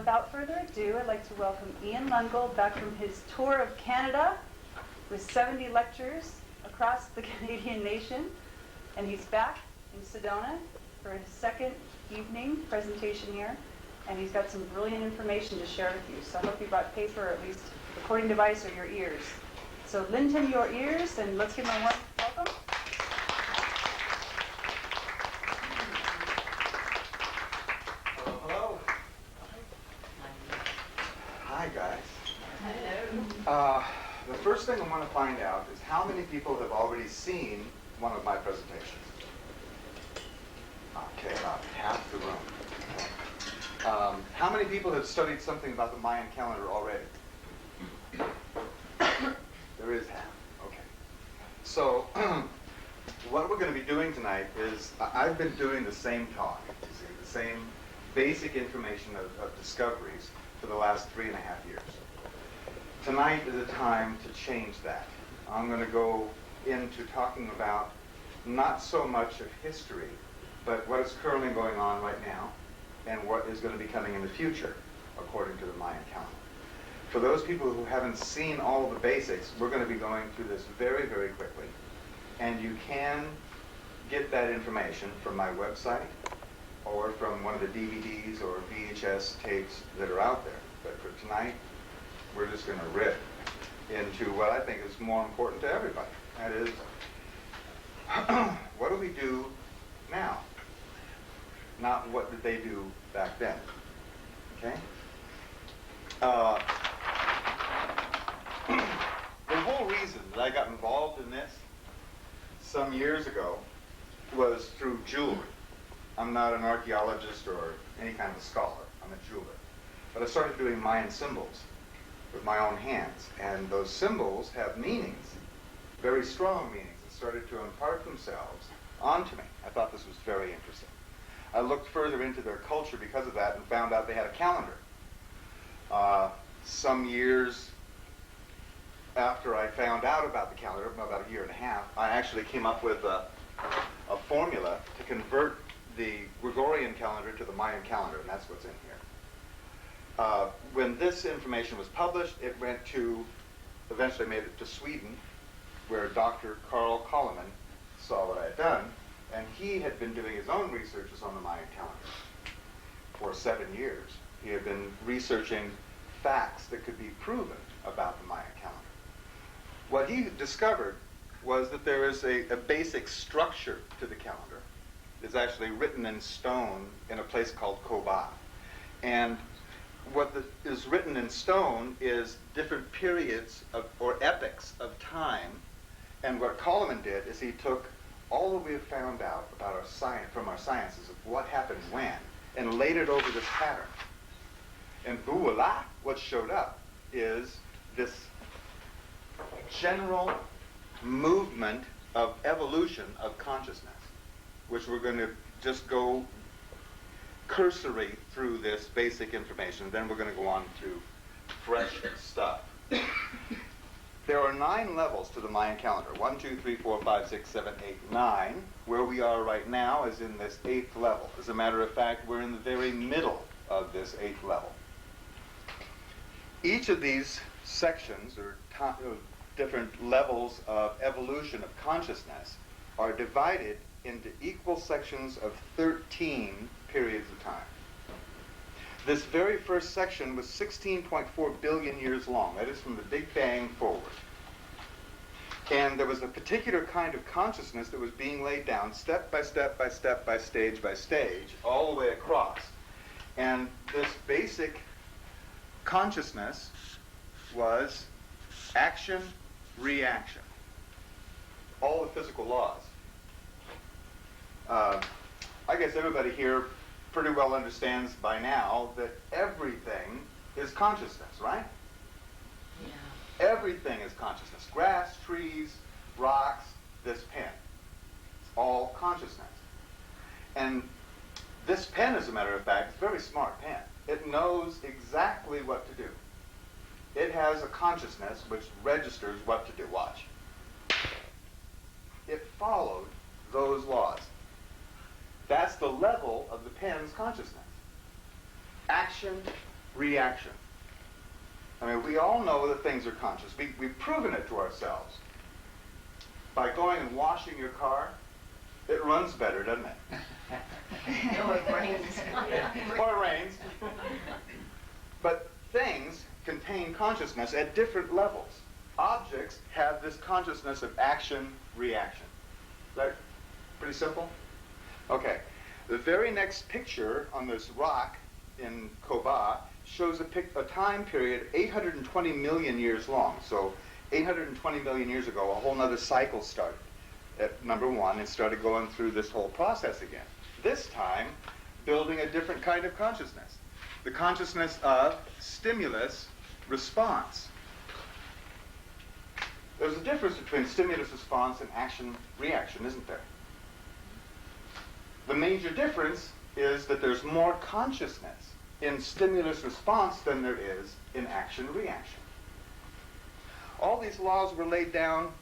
without further ado, I'd like to welcome Ian Lungold back from his tour of Canada with 70 lectures across the Canadian nation. And he's back in Sedona for his second evening presentation here. And he's got some brilliant information to share with you. So I hope you brought paper or at least a recording device or your ears. So lend him your ears and let's give him a warm welcome. Hello. Hi, guys. Hello. The first thing I want to find out is how many people have already seen one of my presentations? Okay, about half the room. How many people have studied something about the Mayan calendar already? There is half. Okay. So, what we're going to be doing tonight is, I've been doing the same talk, you see, the same basic information of discoveries for the last 3.5 years. Tonight is a time to change that. I'm going to go into talking about not so much of history, but what is currently going on right now and what is going to be coming in the future, according to the Mayan calendar. For those people who haven't seen all of the basics, we're going to be going through this very, very quickly. And you can get that information from my website or from one of the DVDs or VHS tapes that are out there. But for tonight, we're just going to rip into what I think is more important to everybody. That is, what do we do now? Not what did they do back then. Okay? The whole reason that I got involved in this some years ago was through jewelry. I'm not an archaeologist or any kind of scholar. I'm a jeweler. But I started doing Mayan symbols with my own hands. And those symbols have meanings, very strong meanings, that started to impart themselves onto me. I thought this was very interesting. I looked further into their culture because of that and found out they had a calendar. Some years after I found out about the calendar, about 1.5 years, I actually came up with a formula to convert the Gregorian calendar to the Mayan calendar, and that's what's in here. When this information was published, it went to, eventually made it to Sweden, where Dr. Carl Koloman saw what I had done, and he had been doing his own researches on the Mayan calendar for 7 years. He had been researching facts that could be proven about the Mayan calendar. What he discovered was that there is a basic structure to the calendar. It's actually written in stone in a place called Koba. And what is written in stone is different periods or epochs of time. And what Koloman did is he took all that we have found out about our science, from our sciences of what happened when, and laid it over this pattern. And voila, what showed up is this general movement of evolution of consciousness, which we're going to just go cursory through this basic information, and then we're going to go on to fresh stuff. There are 9 levels to the Mayan calendar. 1, 2, 3, 4, 5, 6, 7, 8, 9. Where we are right now is in this 8th level. As a matter of fact, we're in the very middle of this 8th level. Each of these sections, or different levels of evolution of consciousness, are divided into equal sections of 13 periods of time. This very first section was 16.4 billion years long. That is from the Big Bang forward. And there was a particular kind of consciousness that was being laid down step by step by step by stage, all the way across. And this basic consciousness was action, reaction. All the physical laws. I guess everybody here pretty well understands by now that everything is consciousness, right? Yeah. Everything is consciousness. Grass, trees, rocks, this pen. It's all consciousness. And this pen, as a matter of fact, is a very smart pen. It knows exactly what to do. It has a consciousness which registers what to do. Watch. It followed those laws. That's the level of the pen's consciousness. Action, reaction. I mean, we all know that things are conscious. We've proven it to ourselves. By going and washing your car, it runs better, doesn't it? No, it rains. Or it rains. But things contain consciousness at different levels. Objects have this consciousness of action-reaction. Is that pretty simple? Okay. The very next picture on this rock in Koba shows a time period 820 million years long. So 820 million years ago, a whole other cycle started. At number one, it started going through this whole process again. This time, building a different kind of consciousness. The consciousness of stimulus-response. There's a difference between stimulus-response and action-reaction, isn't there? The major difference is that there's more consciousness in stimulus-response than there is in action-reaction. All these laws were laid down,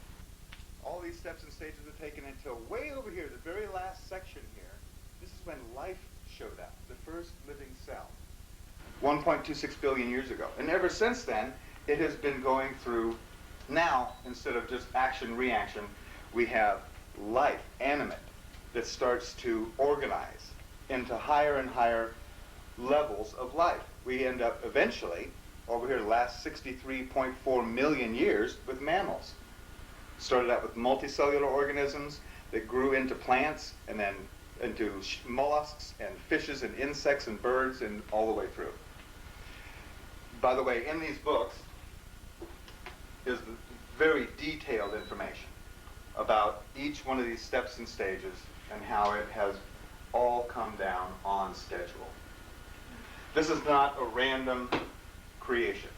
all these steps and stages were taken until way over here, the very last section here. This is when life showed up, the first living cell, 1.26 billion years ago. And ever since then, it has been going through, now, instead of just action-reaction, we have life, animate, that starts to organize into higher and higher levels of life. We end up eventually, over here the last 63.4 million years, with mammals. Started out with multicellular organisms that grew into plants and then into mollusks and fishes and insects and birds and all the way through. By the way, in these books is very detailed information about each one of these steps and stages and how it has all come down on schedule. This is not a random creation.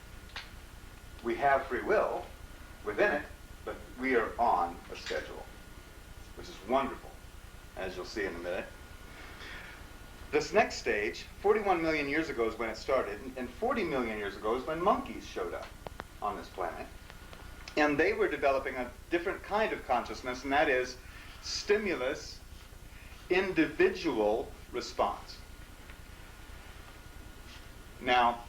We have free will within it, but we are on a schedule, which is wonderful, as you'll see in a minute. This next stage, 41 million years ago is when it started, and 40 million years ago is when monkeys showed up on this planet. And they were developing a different kind of consciousness, and that is stimulus, individual response. Now,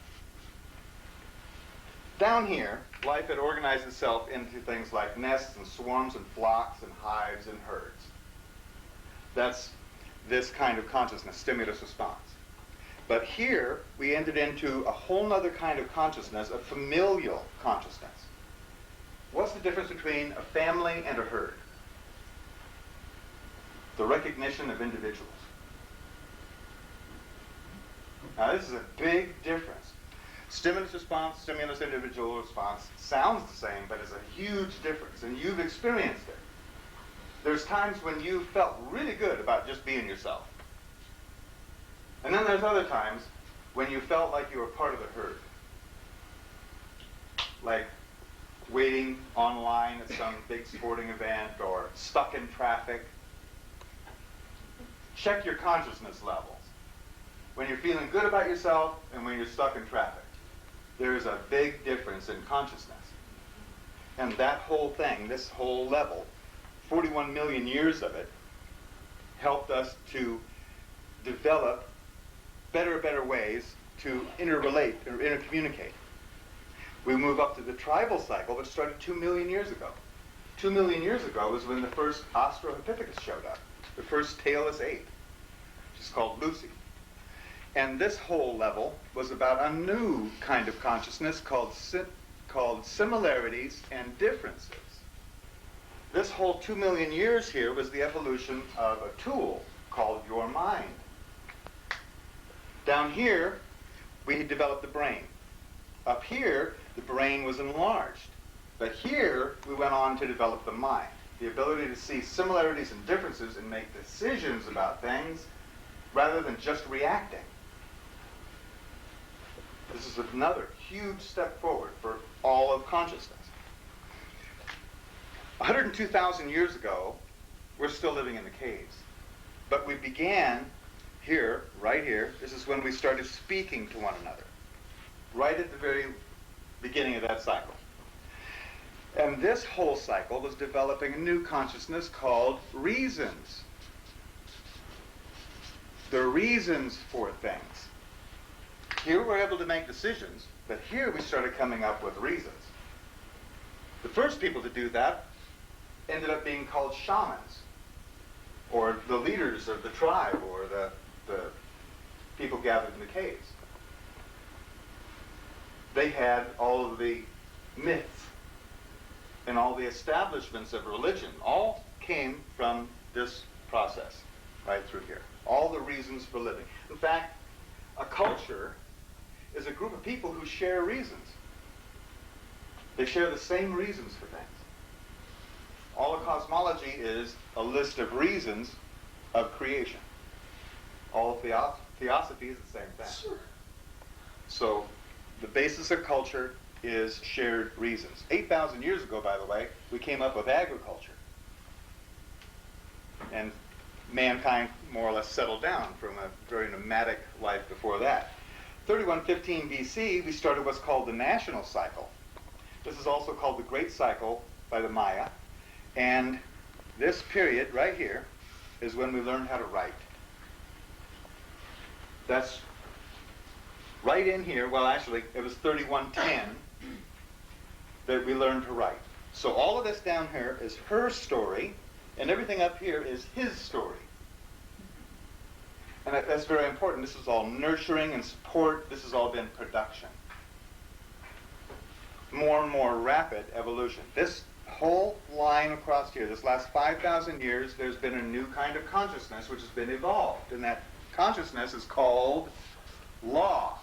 down here, life had organized itself into things like nests and swarms and flocks and hives and herds. That's this kind of consciousness, stimulus response. But here, we entered into a whole other kind of consciousness, a familial consciousness. What's the difference between a family and a herd? The recognition of individuals. Now, this is a big difference. Stimulus response, stimulus individual response sounds the same, but it's a huge difference, and you've experienced it. There's times when you felt really good about just being yourself. And then there's other times when you felt like you were part of the herd. Like waiting online at some big sporting event or stuck in traffic. Check your consciousness levels. When you're feeling good about yourself and when you're stuck in traffic. There's a big difference in consciousness. And that whole thing, this whole level, 41 million years of it, helped us to develop better ways to interrelate or intercommunicate. We move up to the tribal cycle, which started 2 million years ago. 2 million years ago was when the first Australopithecus showed up, the first tailless ape, which is called Lucy. And this whole level was about a new kind of consciousness called similarities and differences. This whole 2 million years here was the evolution of a tool called your mind. Down here, we had developed the brain. Up here, the brain was enlarged. But here, we went on to develop the mind, the ability to see similarities and differences and make decisions about things rather than just reacting. This is another huge step forward for all of consciousness. 102,000 years ago, we're still living in the caves. But we began here, right here, this is when we started speaking to one another. Right at the very beginning of that cycle. And this whole cycle was developing a new consciousness called reasons. The reasons for things. Here we're able to make decisions, but here we started coming up with reasons. The first people to do that ended up being called shamans, or the leaders of the tribe, or the people gathered in the caves. They had all of the myths and all the establishments of religion all came from this process right through here. All the reasons for living. In fact, a culture is a group of people who share reasons. They share the same reasons for things. All of cosmology is a list of reasons of creation. All of theosophy is the same thing. Sure. So the basis of culture is shared reasons. 8,000 years ago, by the way, we came up with agriculture. And mankind more or less settled down from a very nomadic life before that. 3115 BC, we started what's called the national cycle. This is also called the Great Cycle by the Maya. And this period right here is when we learned how to write. That's right in here. Well, actually, it was 3110 that we learned to write. So all of this down here is her story, and everything up here is his story. And that's very important. This is all nurturing and support. This has all been production. More and more rapid evolution. This whole line across here, this last 5,000 years, there's been a new kind of consciousness which has been evolved. And that consciousness is called law.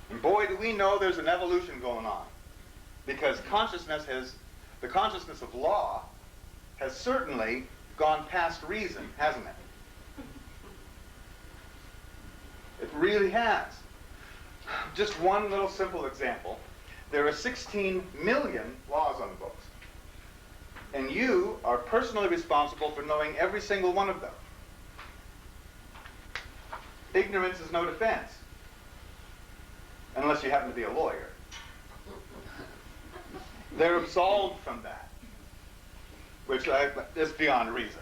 And boy, do we know there's an evolution going on. Because the consciousness of law has certainly gone past reason, hasn't it? It really has. Just one little simple example. There are 16 million laws on the books. And you are personally responsible for knowing every single one of them. Ignorance is no defense. Unless you happen to be a lawyer. They're absolved from that. Which is beyond reason.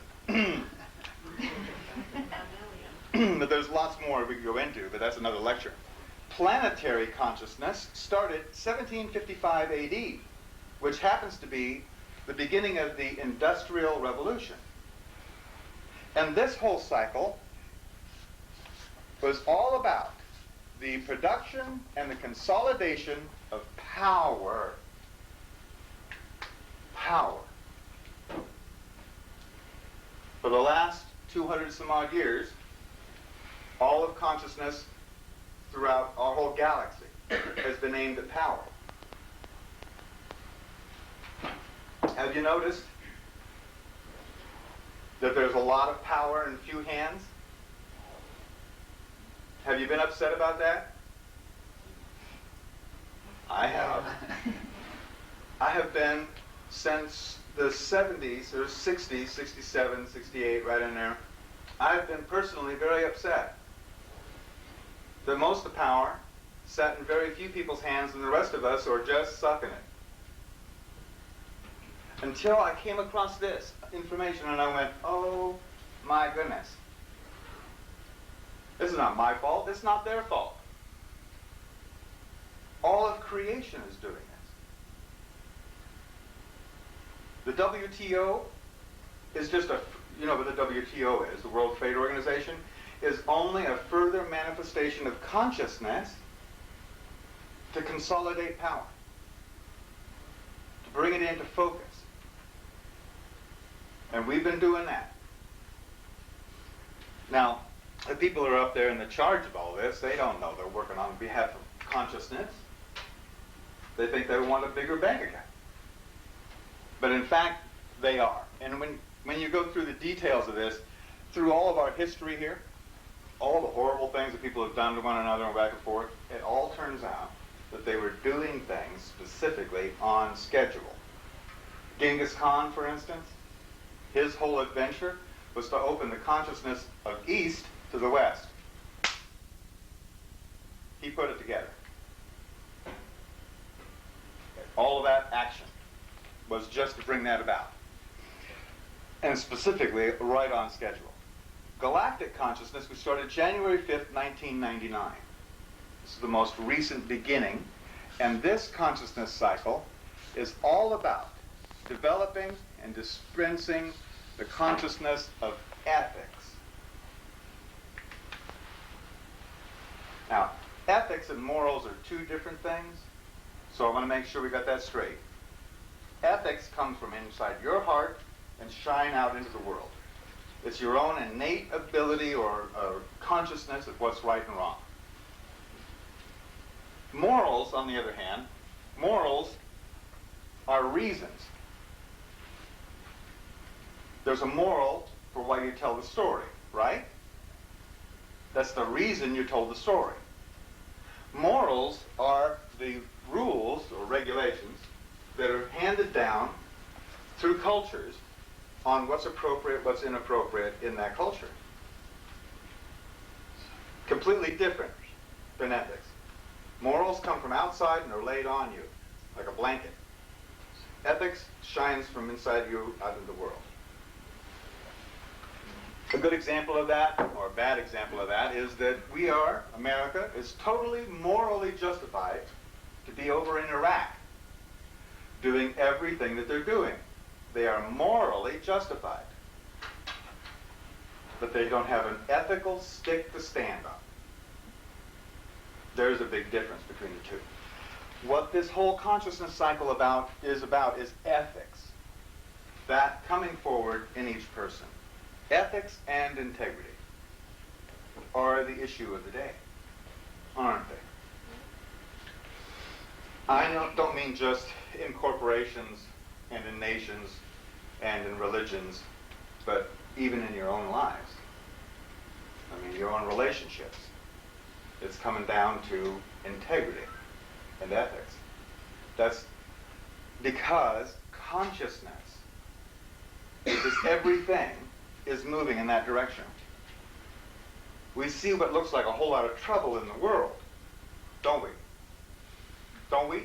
But there's lots more we could go into, but that's another lecture. Planetary consciousness started 1755 AD, which happens to be the beginning of the Industrial Revolution. And this whole cycle was all about the production and the consolidation of power. Power. For the last 200 some odd years, all of consciousness throughout our whole galaxy has been aimed at power. Have you noticed that there's a lot of power in few hands? Have you been upset about that? I have. I have been since the 70s, or 60s, 67, 68, right in there. I've been personally very upset that most of the power sat in very few people's hands and the rest of us are just sucking it. Until I came across this information and I went, oh my goodness. This is not my fault. This is not their fault. All of creation is doing this. The WTO is just you know what the WTO is, the World Trade Organization, is only a further manifestation of consciousness to consolidate power, to bring it into focus. And we've been doing that. Now, the people who are up there in the charge of all this, they don't know they're working on behalf of consciousness. They think they want a bigger bank account. But in fact, they are. And when you go through the details of this, through all of our history here, all the horrible things that people have done to one another and back and forth, it all turns out that they were doing things specifically on schedule. Genghis Khan, for instance, his whole adventure was to open the consciousness of East to the West. He put it together. All of that action was just to bring that about. And specifically, right on schedule. galactic consciousness, we started January 5th, 1999. This is the most recent beginning. And this consciousness cycle is all about developing and dispensing the consciousness of ethics. Now, ethics and morals are two different things, so I want to make sure we got that straight. Ethics comes from inside your heart and shine out into the world. It's your own innate ability or consciousness of what's right and wrong. Morals, on the other hand, morals are reasons. There's a moral for why you tell the story, right? That's the reason you told the story. Morals are the rules or regulations that are handed down through cultures on what's appropriate, what's inappropriate in that culture. Completely different than ethics. Morals come from outside and are laid on you, like a blanket. Ethics shines from inside you out into the world. A good example of that, or a bad example of that, is that America is totally morally justified to be over in Iraq, doing everything that they're doing. They are morally justified. But they don't have an ethical stick to stand on. There's a big difference between the two. What this whole consciousness cycle is ethics. That coming forward in each person. Ethics and integrity are the issue of the day, aren't they? I don't mean just in corporations and in nations and in religions, but even in your own lives. I mean, your own relationships. It's coming down to integrity and ethics. That's because consciousness, because everything is moving in that direction. We see what looks like a whole lot of trouble in the world, don't we? Don't we?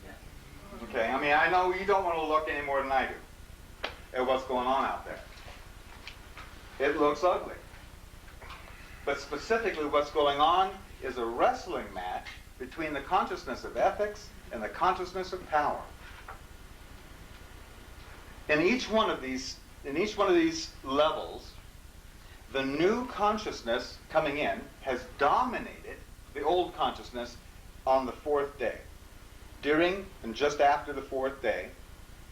Yeah. Okay, I mean, I know you don't want to look any more than I do at what's going on out there. It looks ugly. But specifically what's going on is a wrestling match between the consciousness of ethics and the consciousness of power. In each one of these levels, the new consciousness coming in has dominated the old consciousness on the fourth day. During and just after the fourth day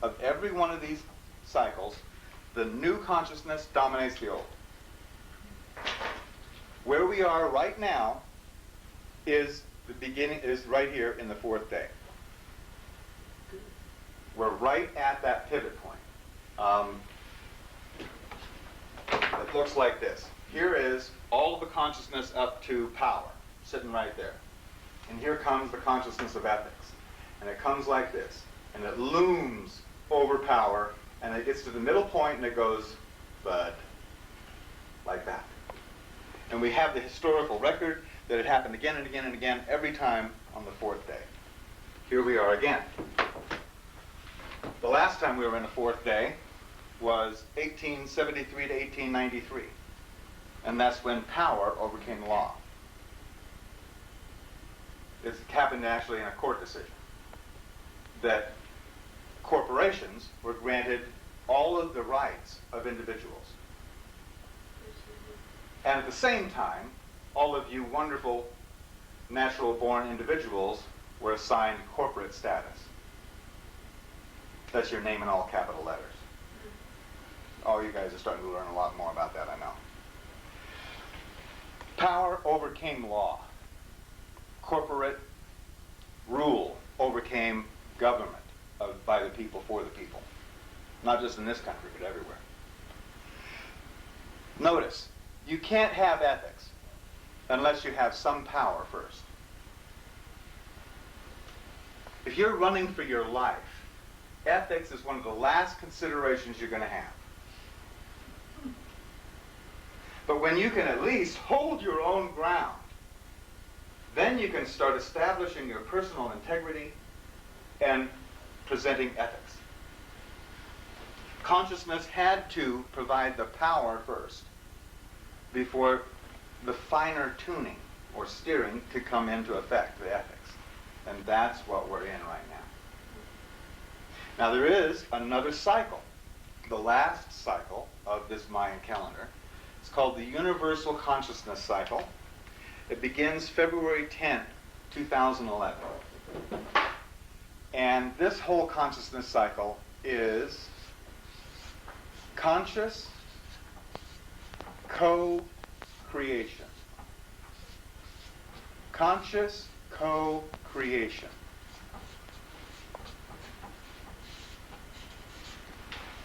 of every one of these cycles, the new consciousness dominates the old. Where we are right now is right here in the fourth day. We're right at that pivot point. It looks like this. Here is all of the consciousness up to power, sitting right there. And here comes the consciousness of ethics. And it comes like this. And it looms over power, and it gets to the middle point, and it goes, bud, like that. And we have the historical record that it happened again and again and again every time on the fourth day. Here we are again. The last time we were in the fourth day was 1873 to 1893. And that's when power overcame law. It happened actually in a court decision that corporations were granted all of the rights of individuals. And at the same time, all of you wonderful natural-born individuals were assigned corporate status. That's your name in all capital letters. Oh, you guys are starting to learn a lot more about that, I know. Power overcame law. Corporate rule overcame government by the people for the people. Not just in this country, but everywhere. Notice, you can't have ethics unless you have some power first. If you're running for your life, ethics is one of the last considerations you're going to have. But when you can at least hold your own ground, then you can start establishing your personal integrity and presenting ethics. Consciousness had to provide the power first. before the finer tuning or steering could come into effect, the ethics. And that's what we're in right now. Now there is another cycle, the last cycle of this Mayan calendar. It's called the Universal Consciousness Cycle. It begins February 10th, 2011. And this whole consciousness cycle is conscious co-creation. Conscious co-creation.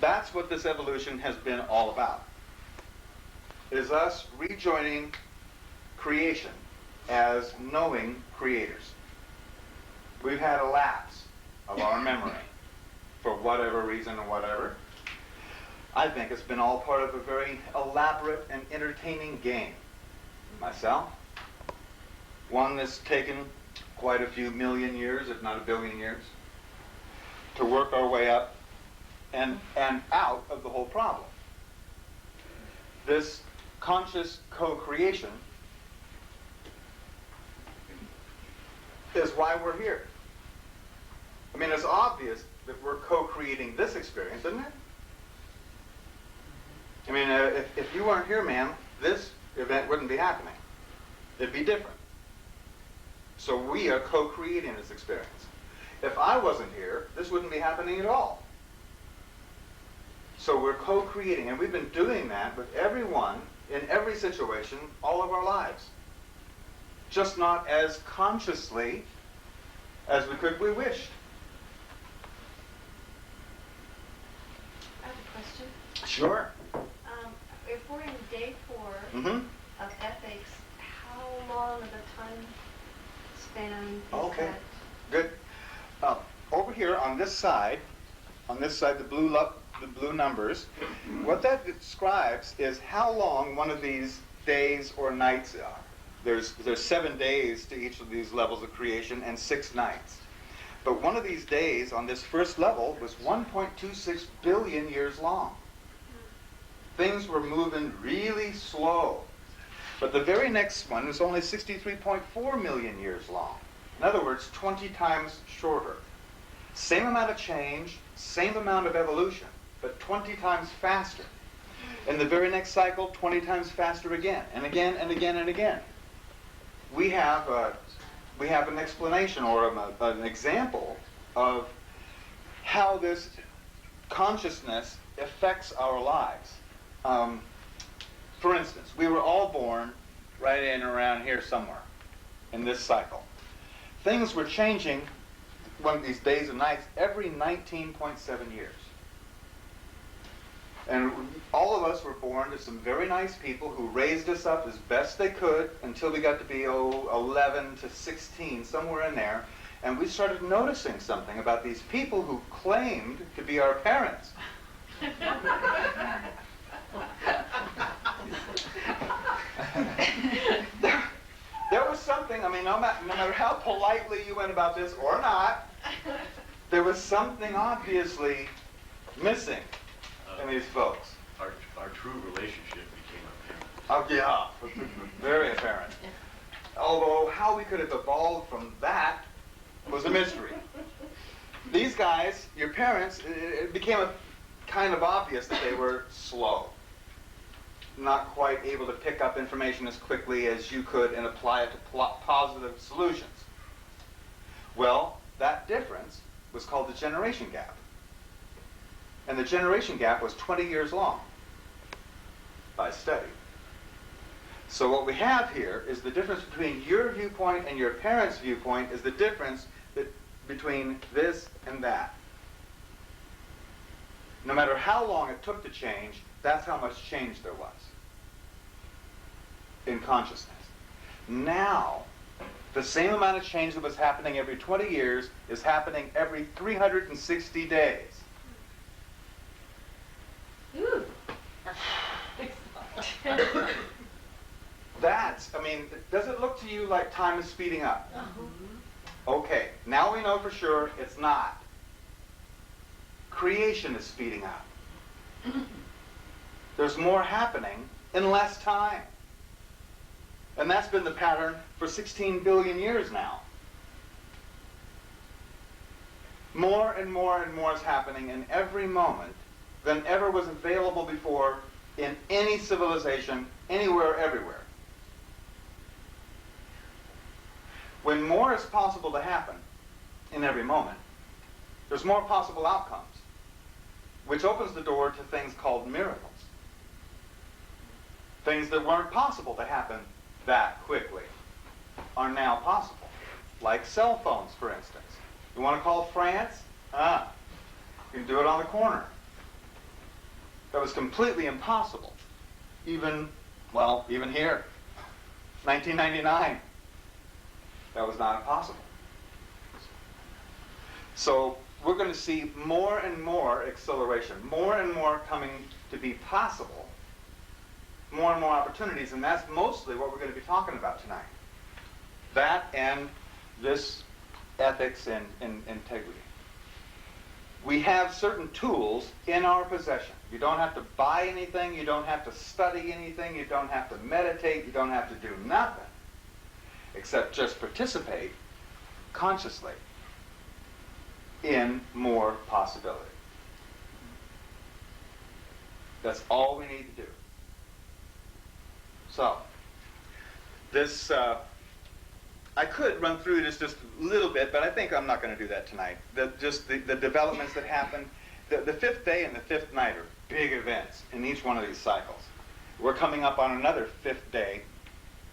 That's what this evolution has been all about. It is us rejoining creation as knowing creators. We've had a lapse of our memory for whatever reason or whatever. I think it's been all part of a very elaborate and entertaining game. Myself, one that's taken quite a few million years, if not a billion years, to work our way up and out of the whole problem. This conscious co-creation is why we're here. I mean, it's obvious that we're co-creating this experience, isn't it? I mean, if you weren't here, ma'am, this event wouldn't be happening. It'd be different. So we are co-creating this experience. If I wasn't here, this wouldn't be happening at all. So we're co-creating, and we've been doing that with everyone in every situation all of our lives. Just not as consciously as we wished. I have a question. Sure. If we're in day 4 Mm-hmm. of ethics, how long of a time span is Okay. that? Good. Over here on this side, the blue numbers, what that describes is how long one of these days or nights are. There's 7 days to each of these levels of creation and 6 nights. But one of these days on this first level was 1.26 billion years long. Things were moving really slow. But the very next one was only 63.4 million years long. In other words, 20 times shorter. Same amount of change, same amount of evolution, but 20 times faster. In the very next cycle, 20 times faster again, and again, and again, and again. We have an explanation or an example of how this consciousness affects our lives. For instance, we were all born right in around here somewhere in this cycle. Things were changing one of these days and nights every 19.7 years. And all of us were born to some very nice people who raised us up as best they could until we got to be 11 to 16, somewhere in there. And we started noticing something about these people who claimed to be our parents. There was something, I mean, no matter how politely you went about this or not, there was something obviously missing in these folks. Our true relationship became apparent. Oh, yeah, very apparent. Although how we could have evolved from that was a mystery. These guys, your parents, it became kind of obvious that they were slow. Not quite able to pick up information as quickly as you could and apply it to positive solutions. Well, that difference was called the generation gap. And the generation gap was 20 years long by study. So what we have here is the difference between your viewpoint and your parents' viewpoint is the difference between this and that. No matter how long it took to change, that's how much change there was in consciousness. Now, the same amount of change that was happening every 20 years is happening every 360 days. Ooh. Does it look to you like time is speeding up? Okay, now we know for sure it's not. Creation is speeding up. There's more happening in less time. And that's been the pattern for 16 billion years now. More and more and more is happening in every moment than ever was available before in any civilization, anywhere, everywhere. When more is possible to happen in every moment, there's more possible outcomes, which opens the door to things called miracles. Things that weren't possible to happen that quickly are now possible. Like cell phones, for instance. You want to call France? You can do it on the corner. That was completely impossible. Even here. 1999. That was not impossible. So we're going to see more and more acceleration, more and more coming to be possible, more and more opportunities, and that's mostly what we're going to be talking about tonight. That and this ethics and integrity. We have certain tools in our possession. You don't have to buy anything, you don't have to study anything, you don't have to meditate, you don't have to do nothing except just participate consciously in more possibility. That's all we need to do. So, this, I could run through this just a little bit, but I think I'm not going to do that tonight. The developments that happened. The fifth day and the fifth night are big events in each one of these cycles. We're coming up on another fifth day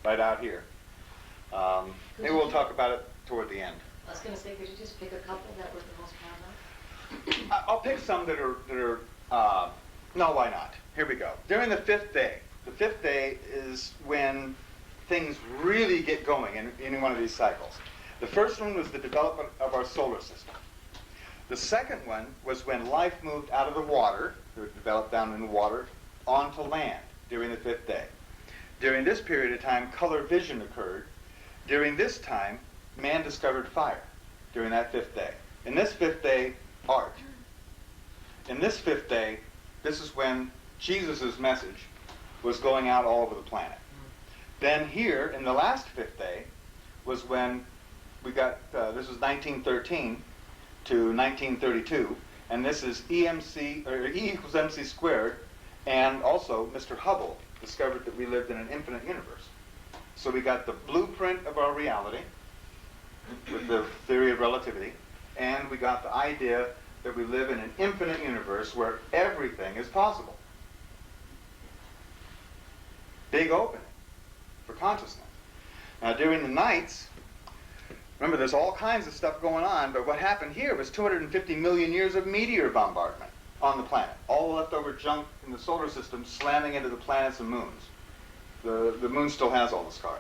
right out here. Maybe we'll talk about it toward the end. I was going to say, could you just pick a couple that were the most prominent? I'll pick some that are no, why not? Here we go. During the fifth day is when things really get going in any one of these cycles. The first one was the development of our solar system. The second one was when life moved out of the water, it developed down in the water, onto land during the fifth day. During this period of time, color vision occurred. During this time, man discovered fire during that fifth day. In this fifth day, art. In this fifth day, this is when Jesus' message was going out all over the planet. Then here, in the last fifth day, was when we got, this was 1913 to 1932, and this is E equals MC squared, and also Mr. Hubble discovered that we lived in an infinite universe. So we got the blueprint of our reality with the theory of relativity, and we got the idea that we live in an infinite universe where everything is possible. Big opening for consciousness. Now during the nights, remember there's all kinds of stuff going on, but what happened here was 250 million years of meteor bombardment on the planet. All the leftover junk in the solar system slamming into the planets and moons. The moon still has all the scars.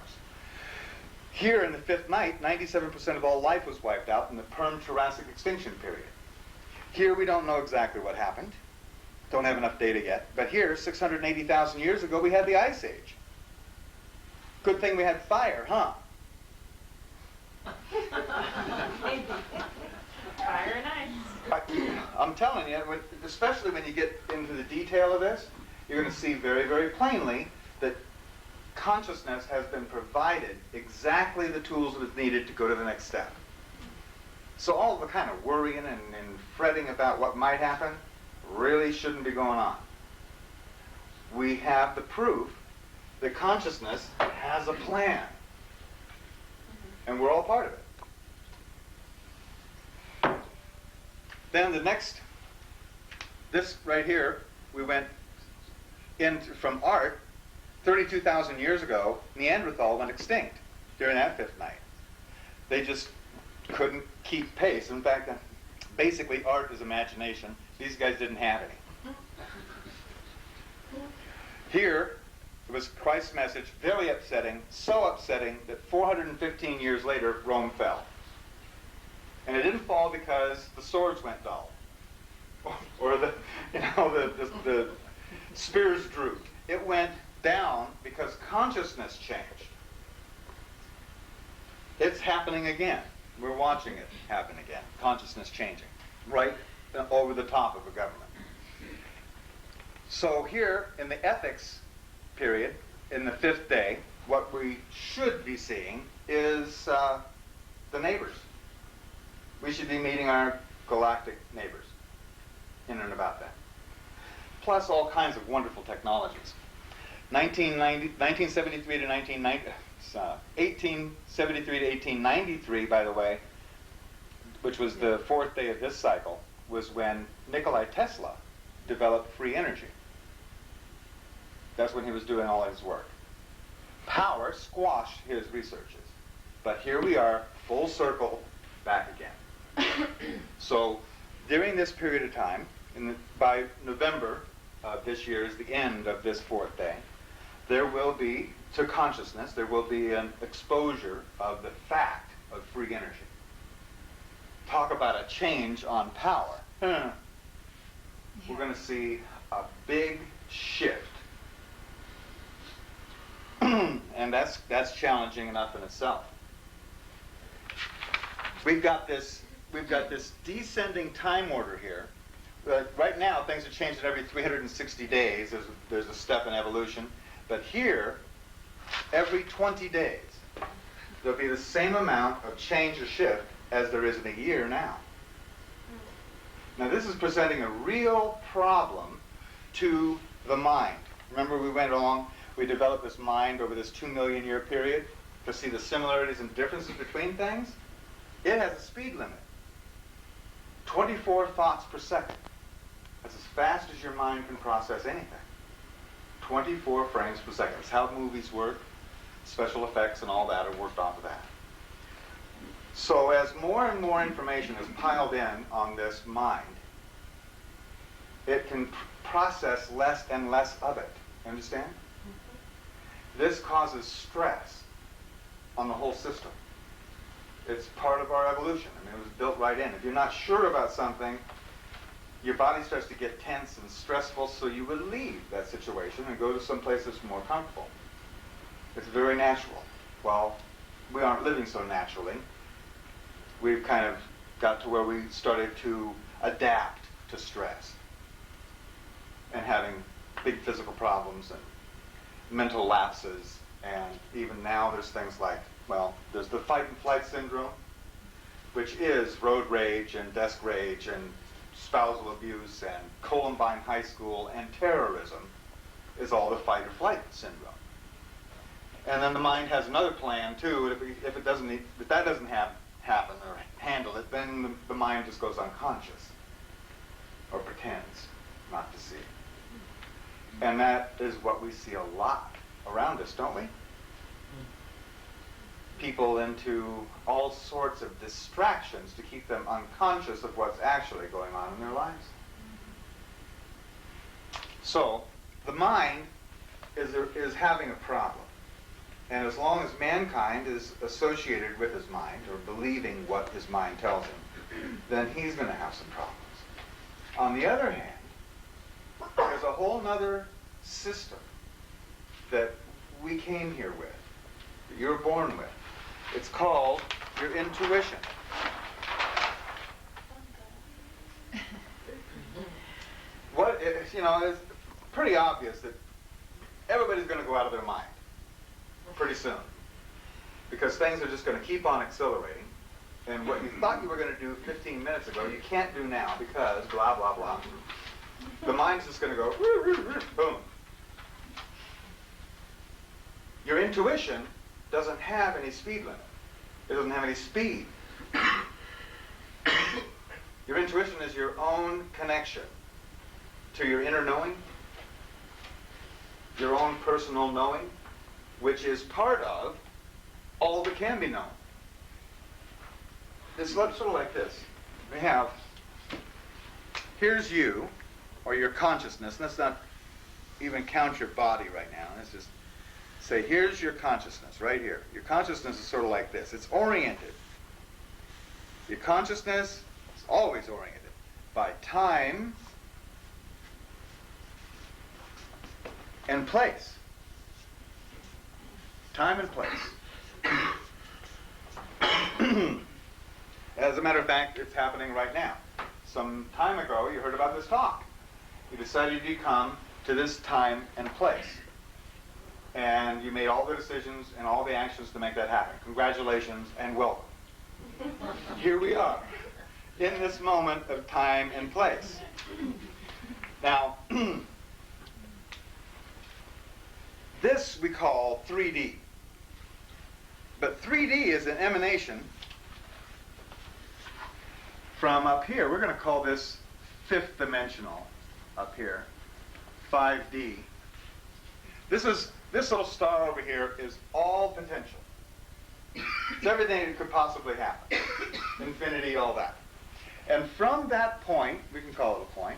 Here in the fifth night, 97% of all life was wiped out in the Perm-Jurassic extinction period. Here we don't know exactly what happened. Don't have enough data yet. But here, 680,000 years ago, we had the Ice Age. Good thing we had fire, huh? Fire and ice. I'm telling you, especially when you get into the detail of this, you're going to see very, very plainly that consciousness has been provided exactly the tools that it's needed to go to the next step. So all the kind of worrying and fretting about what might happen really shouldn't be going on. We have the proof that consciousness has a plan. And we're all part of it. Then the next, this right here, we went in from art. 32,000 years ago, Neanderthal went extinct during that fifth night. They just couldn't keep pace. In fact, basically art is imagination. These guys didn't have any. Here was Christ's message, very upsetting, so upsetting that 415 years later, Rome fell. And it didn't fall because the swords went dull, or the spears drooped. It went down because consciousness changed. It's happening again. We're watching it happen again. Consciousness changing, right over the top of a government. So here in the ethics period, in the fifth day, what we should be seeing is the neighbors. We should be meeting our galactic neighbors in and about that. Plus all kinds of wonderful technologies. 1873 to 1893, by the way, which was the fourth day of this cycle, was when Nikola Tesla developed free energy. That's when he was doing all his work. Power squashed his researches. But here we are, full circle, back again. So during this period of time, by November of this year is the end of this fourth day, there will be, to consciousness, there will be an exposure of the fact of free energy. Talk about a change on power. We're going to see a big shift. And that's challenging enough in itself. We've got this descending time order here. Right now, things are changing every 360 days. There's a step in evolution. But here, every 20 days, there'll be the same amount of change or shift as there is in a year now. Now, this is presenting a real problem to the mind. Remember, we went along, we developed this mind over this 2 million year period to see the similarities and differences between things. It has a speed limit. 24 thoughts per second. That's as fast as your mind can process anything. 24 frames per second. That's how movies work. Special effects and all that are worked off of that. So as more and more information is piled in on this mind, it can process less and less of it. Understand? This causes stress on the whole system. It's part of our evolution. I mean, it was built right in. If you're not sure about something, your body starts to get tense and stressful, so you would leave that situation and go to some place that's more comfortable. It's very natural. Well, we aren't living so naturally. We've kind of got to where we started to adapt to stress and having big physical problems and mental lapses, and even now there's things like, well, there's the fight and flight syndrome, which is road rage and desk rage and spousal abuse and Columbine High School and terrorism is all the fight or flight syndrome. And then the mind has another plan too. If that doesn't happen or handle it, then the mind just goes unconscious or pretends not to see. And that is what we see a lot around us, don't we? People into all sorts of distractions to keep them unconscious of what's actually going on in their lives. So, the mind is having a problem. And as long as mankind is associated with his mind, or believing what his mind tells him, then he's going to have some problems. On the other hand, there's a whole other system that we came here with, that you were born with. It's called your intuition. It's pretty obvious that everybody's going to go out of their mind pretty soon, because things are just going to keep on accelerating, and what you thought you were going to do 15 minutes ago, you can't do now because blah, blah, blah. The mind's just going to go, boom. Your intuition doesn't have any speed limit. It doesn't have any speed. Your intuition is your own connection to your inner knowing, your own personal knowing, which is part of all that can be known. It's sort of like this. We have, here's you, or your consciousness. Let's not even count your body right now. Let's just say, here's your consciousness, right here. Your consciousness is sort of like this. It's oriented. Your consciousness is always oriented by time and place. Time and place. As a matter of fact, it's happening right now. Some time ago, you heard about this talk. You decided to come to this time and place. And you made all the decisions and all the actions to make that happen. Congratulations and welcome. Here we are, in this moment of time and place. Now, this we call 3D. But 3D is an emanation from up here. We're going to call this fifth dimensional up here, 5D. This little star over here is all potential. It's everything that could possibly happen. Infinity, all that. And from that point, we can call it a point,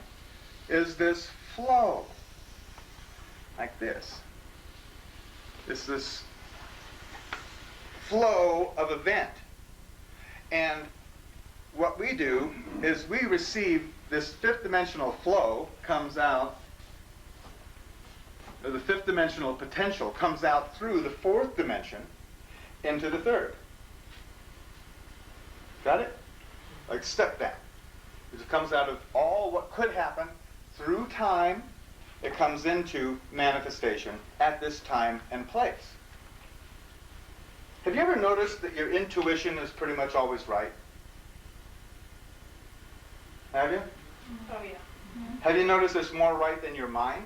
is this flow, like this. It's this flow of event. And what we do is we receive this fifth dimensional flow comes out, or the fifth dimensional potential comes out through the fourth dimension into the third. Got it? Like step down. It comes out of all what could happen through time. It comes into manifestation at this time and place. Have you ever noticed that your intuition is pretty much always right? Have you? Oh, yeah. Have you noticed there's more right than your mind?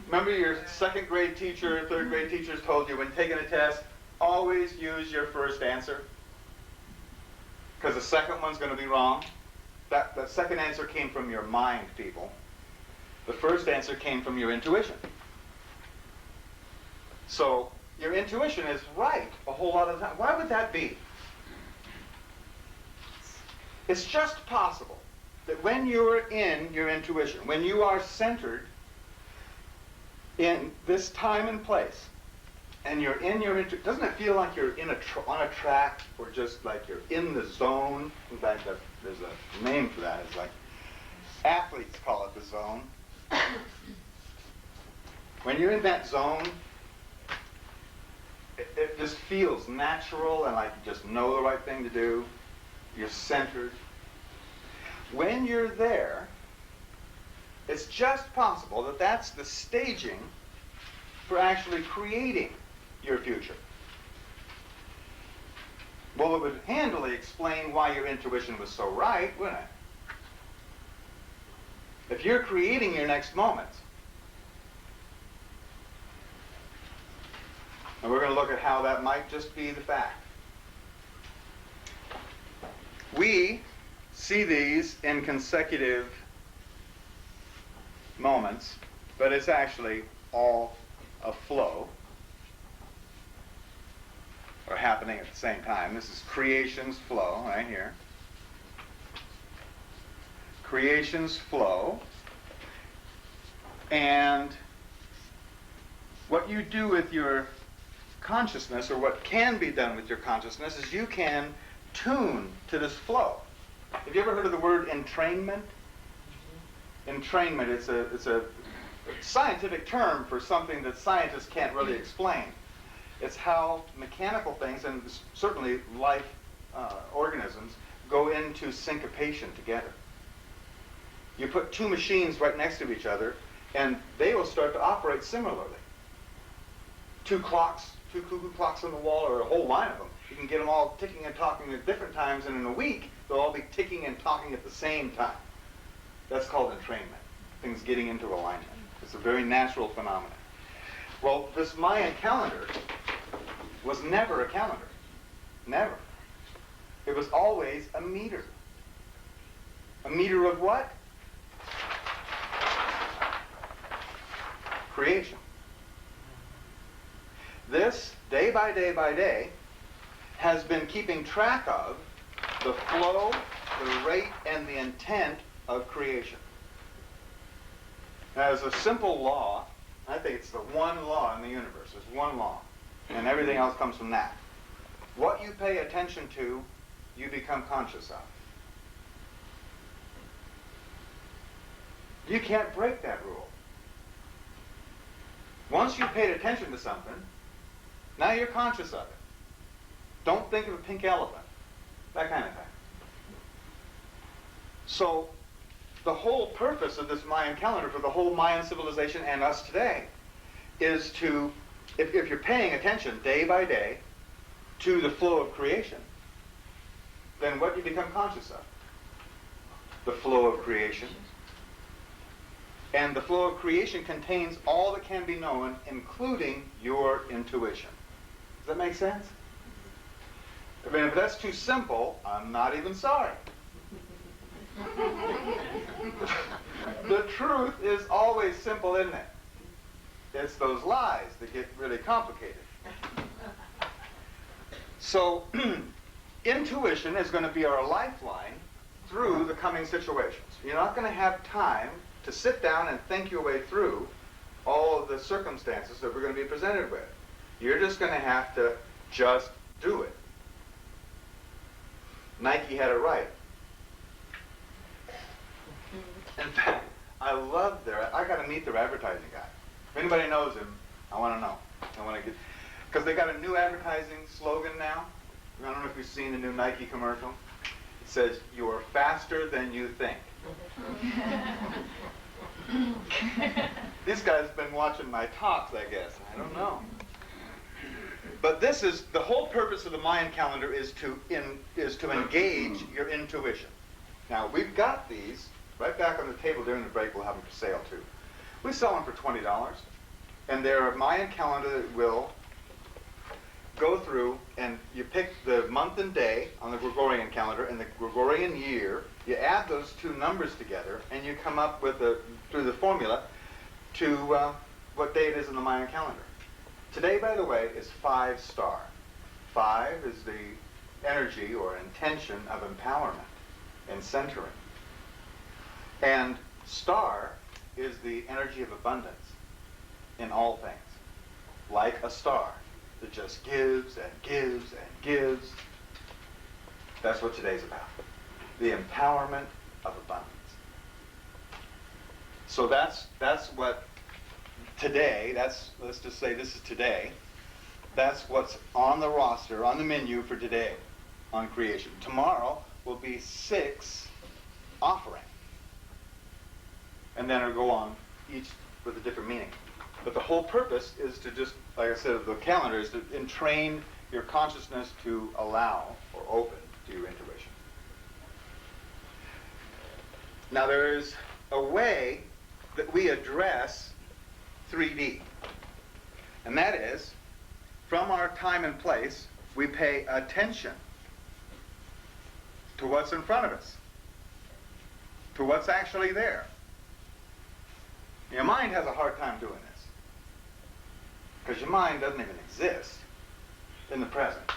Remember your second grade teacher, third grade teachers told you when taking a test, always use your first answer? Because the second one's going to be wrong. That second answer came from your mind, people. The first answer came from your intuition. So your intuition is right a whole lot of the time. Why would that be? It's just possible that when you're in your intuition, when you are centered in this time and place, and you're in your doesn't it feel like you're on a track, or just like you're in the zone? In fact, there's a name for that. It's like athletes call it the zone. When you're in that zone, it just feels natural and like you just know the right thing to do. You're centered. When you're there, it's just possible that that's the staging for actually creating your future. Well, it would handily explain why your intuition was so right, wouldn't it? If you're creating your next moment, and we're going to look at how that might just be the fact. We see these in consecutive moments, but it's actually all a flow, or happening at the same time. This is creation's flow right here. Creation's flow. And what you do with your consciousness, or what can be done with your consciousness, is you can tune to this flow. Have you ever heard of the word entrainment? Entrainment, it's a scientific term for something that scientists can't really explain. It's how mechanical things, and certainly life organisms, go into syncopation together. You put two machines right next to each other, and they will start to operate similarly. Two cuckoo clocks on the wall, or a whole line of them. You can get them all ticking and talking at different times, and in a week, they'll all be ticking and talking at the same time. That's called entrainment, things getting into alignment. It's a very natural phenomenon. Well, this Mayan calendar was never a calendar. Never. It was always a meter. A meter of what? Creation. This, day by day by day, has been keeping track of the flow, the rate, and the intent of creation. Now, as a simple law, I think it's the one law in the universe. There's one law, and everything else comes from that. What you pay attention to, you become conscious of. You can't break that rule. Once you paid attention to something, now you're conscious of it. Don't think of a pink elephant. That kind of thing. So, the whole purpose of this Mayan calendar for the whole Mayan civilization and us today is to, if you're paying attention day by day to the flow of creation, then what do you become conscious of? The flow of creation. And the flow of creation contains all that can be known, including your intuition. Does that make sense? I mean, if that's too simple, I'm not even sorry. The truth is always simple, isn't it? It's those lies that get really complicated. So, intuition is going to be our lifeline through the coming situations. You're not going to have time to sit down and think your way through all of the circumstances that we're going to be presented with. You're just going to have to just do it. Nike had it right. In fact, I love I got to meet their advertising guy. If anybody knows him, I want to know. I want to get, because they got a new advertising slogan now. I don't know if you've seen the new Nike commercial. It says, "You're faster than you think." This guy's been watching my talks, I guess. I don't know. But this is, the whole purpose of the Mayan calendar is to engage your intuition. Now, we've got these right back on the table during the break. We'll have them for sale, too. We sell them for $20. And they're a Mayan calendar that will go through, and you pick the month and day on the Gregorian calendar and the Gregorian year. You add those two numbers together, and you come up with, through the formula, to what day it is in the Mayan calendar. Today, by the way, is 5 star. 5 is the energy or intention of empowerment and centering. And star is the energy of abundance in all things. Like a star that just gives and gives and gives. That's what today's about. The empowerment of abundance. So that's what today, let's just say this is today. That's what's on the roster, on the menu for today on creation. Tomorrow will be 6 offering. And then it'll go on, each with a different meaning. But the whole purpose is to just, like I said, of the calendar, is to entrain your consciousness to allow or open to your intuition. Now there is a way that we address 3D. And that is, from our time and place, we pay attention to what's in front of us, to what's actually there. Your mind has a hard time doing this, because your mind doesn't even exist in the present.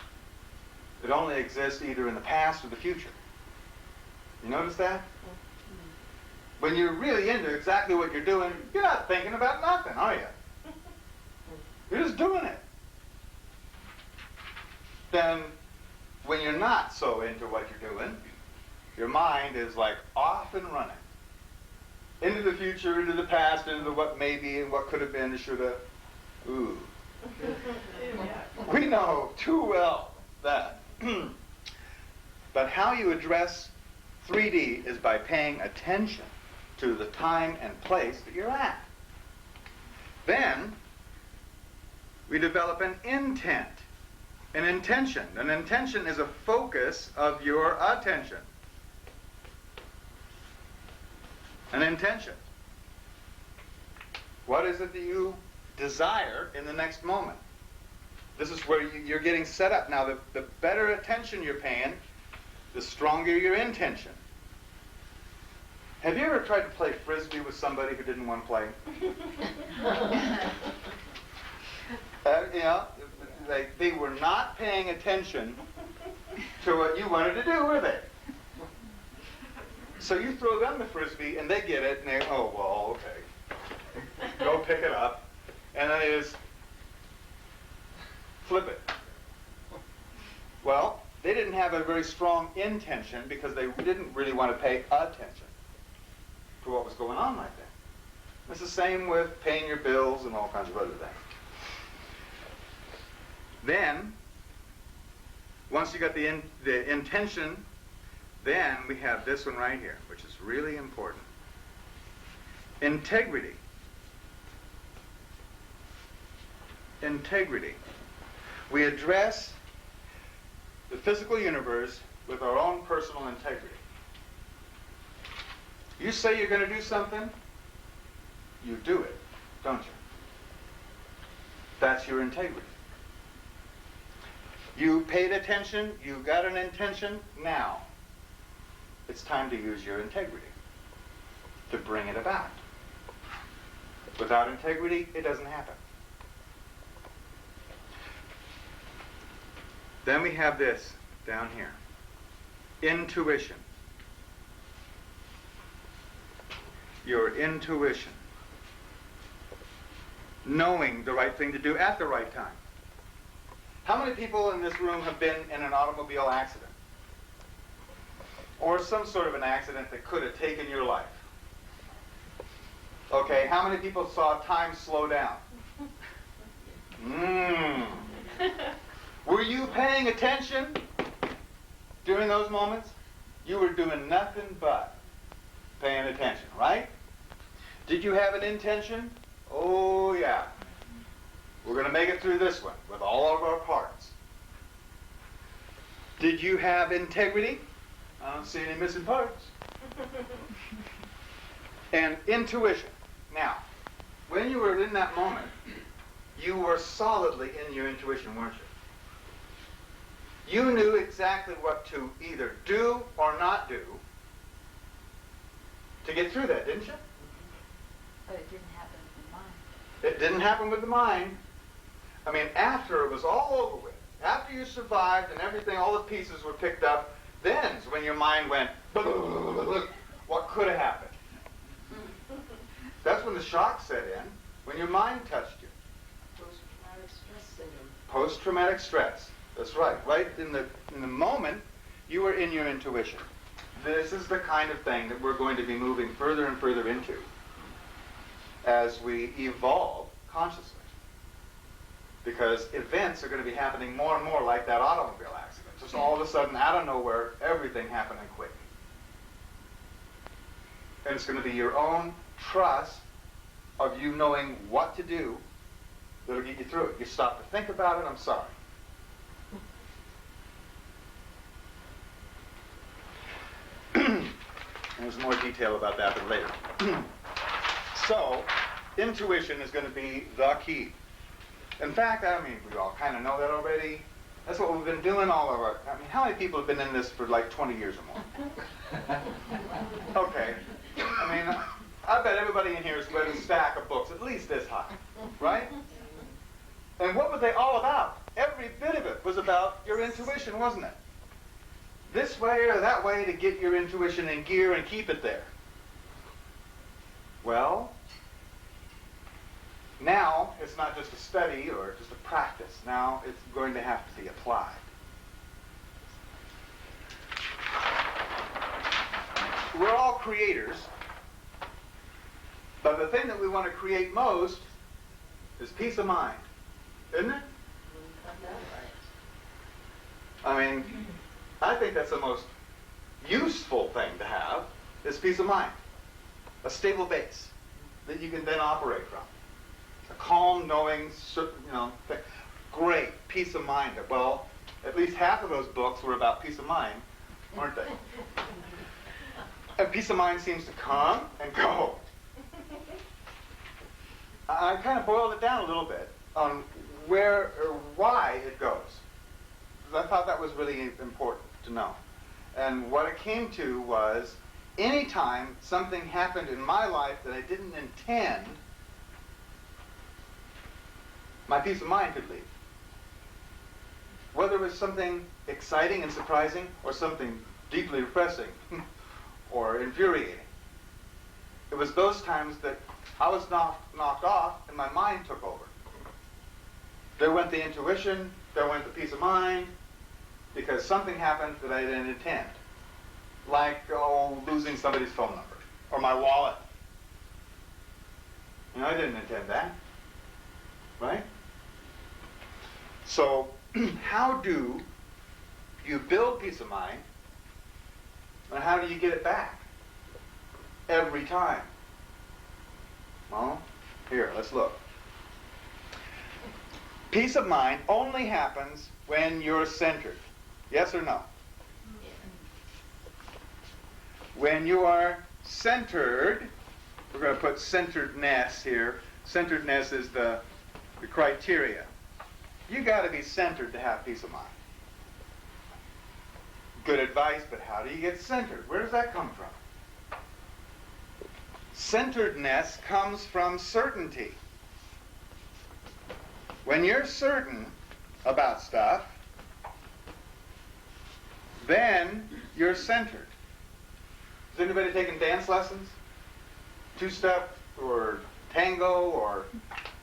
It only exists either in the past or the future. You notice that? When you're really into exactly what you're doing, you're not thinking about nothing, are you? You're just doing it. Then, when you're not so into what you're doing, your mind is like off and running. Into the future, into the past, into the what may be and what could have been, should have. Ooh. We know too well that. But how you address 3D is by paying attention to the time and place that you're at. Then, we develop an intent, an intention. An intention is a focus of your attention. An intention. What is it that you desire in the next moment? This is where you're getting set up. Now, the better attention you're paying, the stronger your intention. Have you ever tried to play Frisbee with somebody who didn't want to play? They were not paying attention to what you wanted to do, were they? So you throw them the Frisbee, and they get it, and they, oh, well, okay. Go pick it up, and then they just flip it. Well, they didn't have a very strong intention because they didn't really want to pay attention to what was going on right then. It's the same with paying your bills and all kinds of other things. Then, once you got the intention, then we have this one right here, which is really important. Integrity. integrity. We address the physical universe with our own personal integrity. You say you're going to do something, you do it, don't you? That's your integrity. You paid attention, you got an intention, now it's time to use your integrity to bring it about. Without integrity, it doesn't happen. Then we have this down here. Intuition. Your intuition. Knowing the right thing to do at the right time. How many people in this room have been in an automobile accident? Or some sort of an accident that could have taken your life? Okay, how many people saw time slow down? Were you paying attention during those moments? You were doing nothing but paying attention, right? Did you have an intention? Oh, yeah. We're going to make it through this one with all of our parts. Did you have integrity? I don't see any missing parts. And intuition. Now, when you were in that moment, you were solidly in your intuition, weren't you? You knew exactly what to either do or not do to get through that, didn't you? But it didn't happen with the mind. It didn't happen with the mind. I mean, after it was all over with, after you survived and everything, all the pieces were picked up, then's when your mind went, what could have happened? That's when the shock set in, when your mind touched you. Post-traumatic stress syndrome. Post-traumatic stress. That's right. Right in the moment, you were in your intuition. This is the kind of thing that we're going to be moving further and further into as we evolve consciously. Because events are going to be happening more and more like that automobile accident. Just all of a sudden, out of nowhere, everything happening quick. And it's going to be your own trust of you knowing what to do that'll get you through it. You stop to think about it, I'm sorry. There's more detail about that but later. So, intuition is going to be the key. In fact, I mean, we all kind of know that already. That's what we've been doing all of our... I mean, how many people have been in this for like 20 years or more? Okay. I mean, I bet everybody in here has read a stack of books at least this high, right? And what were they all about? Every bit of it was about your intuition, wasn't it? This way or that way to get your intuition in gear and keep it there. Well, now it's not just a study or just a practice. Now it's going to have to be applied. We're all creators, but the thing that we want to create most is peace of mind, isn't it? I mean, I think that's the most useful thing to have, is peace of mind. A stable base that you can then operate from. A calm, knowing, thing. Great, peace of mind. Well, at least half of those books were about peace of mind, weren't they? And peace of mind seems to come and go. I kind of boiled it down a little bit on where or why it goes. Because I thought that was really important to know. And what it came to was, anytime something happened in my life that I didn't intend, my peace of mind could leave. Whether it was something exciting and surprising or something deeply depressing or infuriating. It was those times that I was knocked off and my mind took over. There went the intuition, there went the peace of mind, because something happened that I didn't intend. Like, losing somebody's phone number or my wallet. I didn't intend that, right? So, how do you build peace of mind, and how do you get it back every time? Well, here, let's look. Peace of mind only happens when you're centered. Yes or no? When you are centered, we're going to put centeredness here. Centeredness is the criteria. You got to be centered to have peace of mind. Good advice, but how do you get centered? Where does that come from? Centeredness comes from certainty. When you're certain about stuff, then you're centered. Has anybody taken dance lessons? Two-step or tango or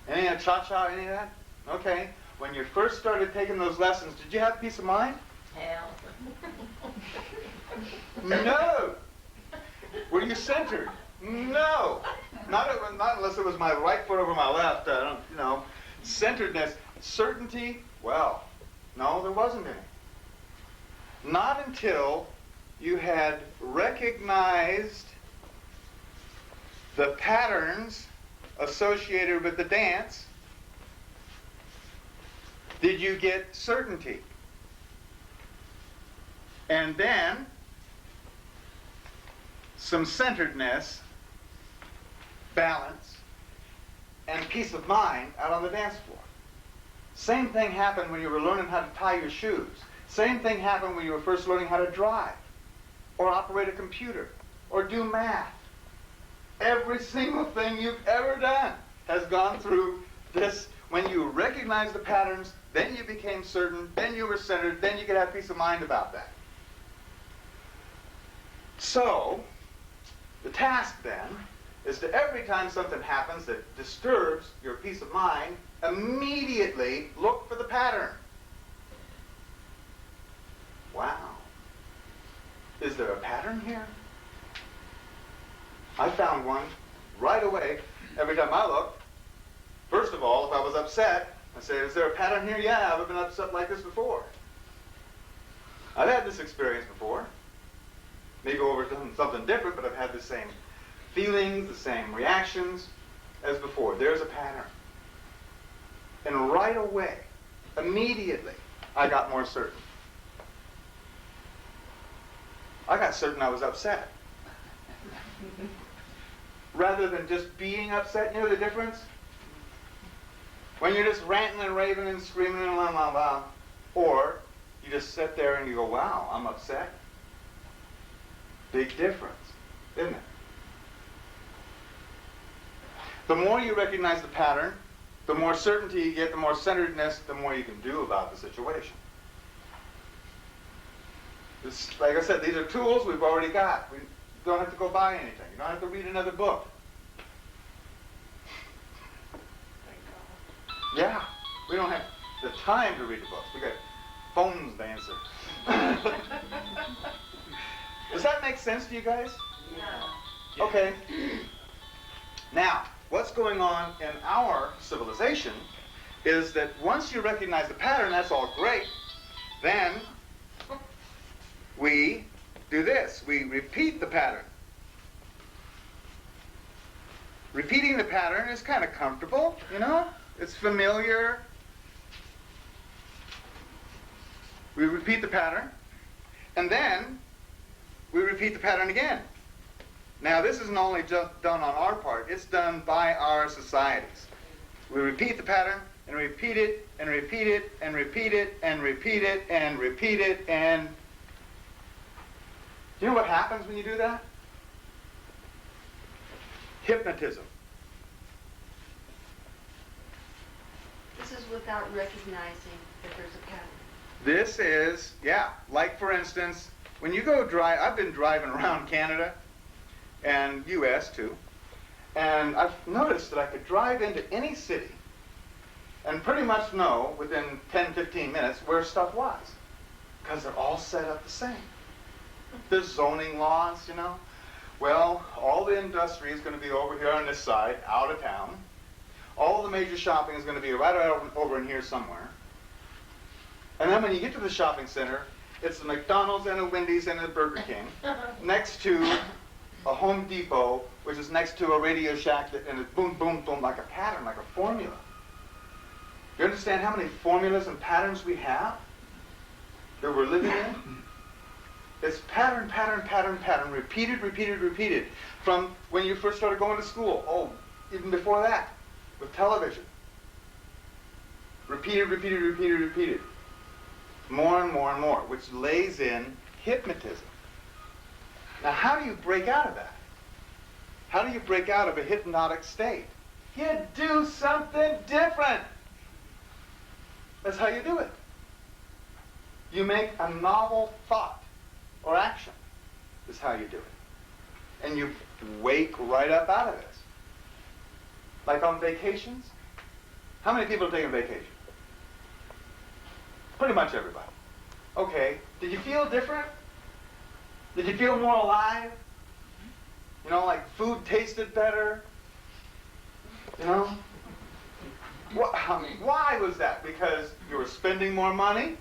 any of cha-cha, any of that? Okay. When you first started taking those lessons, did you have peace of mind? Hell. No. Were you centered? No. Not unless it was my right foot over my left. Centeredness. Certainty, well, no, there wasn't any. Not until you had recognized the patterns associated with the dance did you get certainty. And then some centeredness, balance, and peace of mind out on the dance floor. Same thing happened when you were learning how to tie your shoes. Same thing happened when you were first learning how to drive, or operate a computer, or do math. Every single thing you've ever done has gone through this. When you recognize the patterns, then you became certain, then you were centered, then you could have peace of mind about that. So, the task then is to every time something happens that disturbs your peace of mind, immediately look for the pattern. Wow. Is there a pattern here? I found one right away. Every time I looked, first of all, if I was upset, I say, is there a pattern here? Yeah, I've been upset like this before. I've had this experience before. Maybe over something different, but I've had the same feelings, the same reactions as before. There's a pattern. And right away, immediately, I got more certain. I got certain I was upset. Rather than just being upset, you know the difference? When you're just ranting and raving and screaming and la la la, or you just sit there and you go, wow, I'm upset. Big difference, isn't it? The more you recognize the pattern, the more certainty you get, the more centeredness, the more you can do about the situation. It's, like I said, these are tools we've already got. We don't have to go buy anything. You don't have to read another book. Yeah, we don't have the time to read the books. We got phones to answer. Does that make sense to you guys? Yeah. Okay. Now, what's going on in our civilization is that once you recognize the pattern, that's all great. Then we do this. We repeat the pattern. Repeating the pattern is kind of comfortable, you know? It's familiar. We repeat the pattern, and then we repeat the pattern again. Now, this isn't only just done on our part, it's done by our societies. We repeat the pattern, and repeat it, and repeat it, and repeat it, and repeat it, and repeat it, and... Do you know what happens when you do that? Hypnotism. This is without recognizing that there's a pattern. This is, yeah, like for instance, when you go drive, I've been driving around Canada and US too, and I've noticed that I could drive into any city and pretty much know within 10-15 minutes where stuff was, because they're all set up the same. There's zoning laws, you know. Well, all the industry is going to be over here on this side, out of town. All the major shopping is going to be right over in here somewhere. And then when you get to the shopping center, it's a McDonald's and a Wendy's and a Burger King next to a Home Depot, which is next to a Radio Shack, and it's boom, boom, boom, like a pattern, like a formula. You understand how many formulas and patterns we have that we're living in? It's pattern, pattern, pattern, pattern, repeated, repeated, repeated. From when you first started going to school, even before that, with television. Repeated, repeated, repeated, repeated. More and more and more, which lays in hypnotism. Now, how do you break out of that? How do you break out of a hypnotic state? You do something different. That's how you do it. You make a novel thought or action is how you do it. And you wake right up out of this. Like on vacations. How many people are taking vacation? Pretty much everybody. Okay, did you feel different? Did you feel more alive? You know, like food tasted better? You know? Why was that? Because you were spending more money?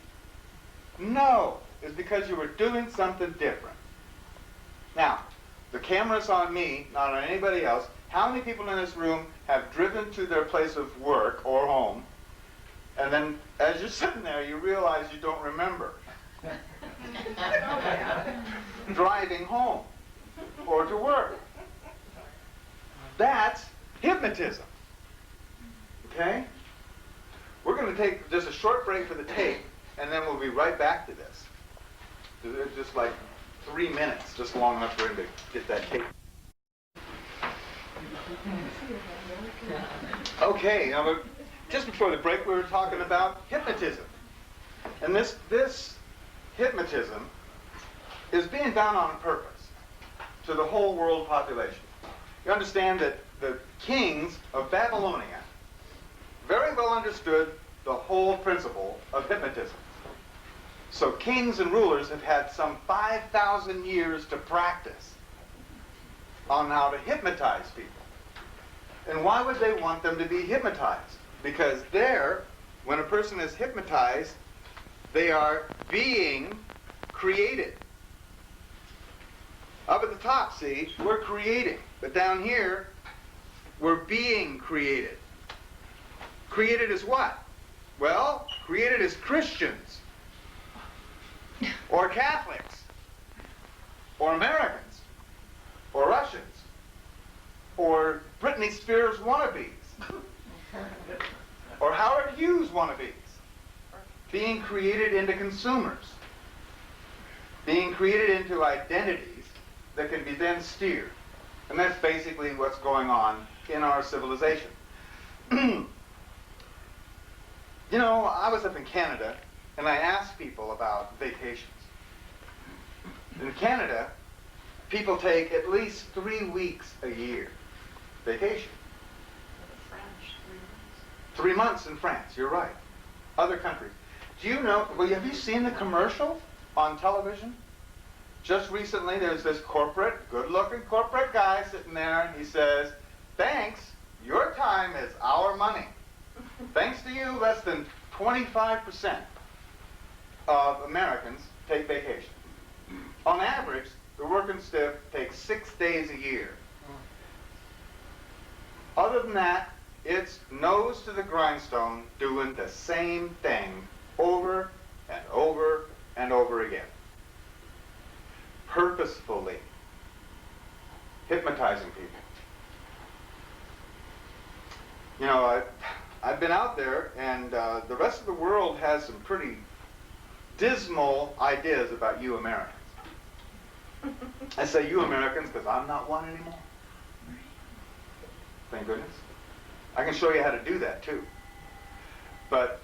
No, it's because you were doing something different. Now, the camera's on me, not on anybody else. How many people in this room have driven to their place of work or home, and then as you're sitting there, you realize you don't remember driving home or to work? That's hypnotism. Okay? We're going to take just a short break for the tape, and then we'll be right back to this. It's just like 3 minutes, just long enough for him to get that tape. Okay, now just before the break we were talking about hypnotism. And this hypnotism is being done on purpose to the whole world population. You understand that the kings of Babylonia very well understood the whole principle of hypnotism. So kings and rulers have had some 5,000 years to practice on how to hypnotize people. And why would they want them to be hypnotized? Because when a person is hypnotized, they are being created. Up at the top, see, we're creating. But down here, we're being created. Created as what? Well, created as Christians, or Catholics, or Americans, or Russians, or Britney Spears wannabes, or Howard Hughes wannabes. Being created into consumers. Being created into identities that can be then steered. And that's basically what's going on in our civilization. You know, I was up in Canada, and I asked people about vacations. In Canada, people take at least 3 weeks a year vacation. French, 3 months in France, you're right. Other countries. Do you know, have you seen the commercial on television? Just recently, there's this good-looking corporate guy sitting there, and he says, "Thanks, your time is our money. Thanks to you, less than 25% of Americans take vacation. On average, the working stiff takes 6 days a year. Other than that, it's nose to the grindstone doing the same thing over and over and over again. Purposefully hypnotizing people. You know, I've been out there, and the rest of the world has some pretty dismal ideas about you Americans. I say you Americans because I'm not one anymore. Thank goodness. I can show you how to do that too. But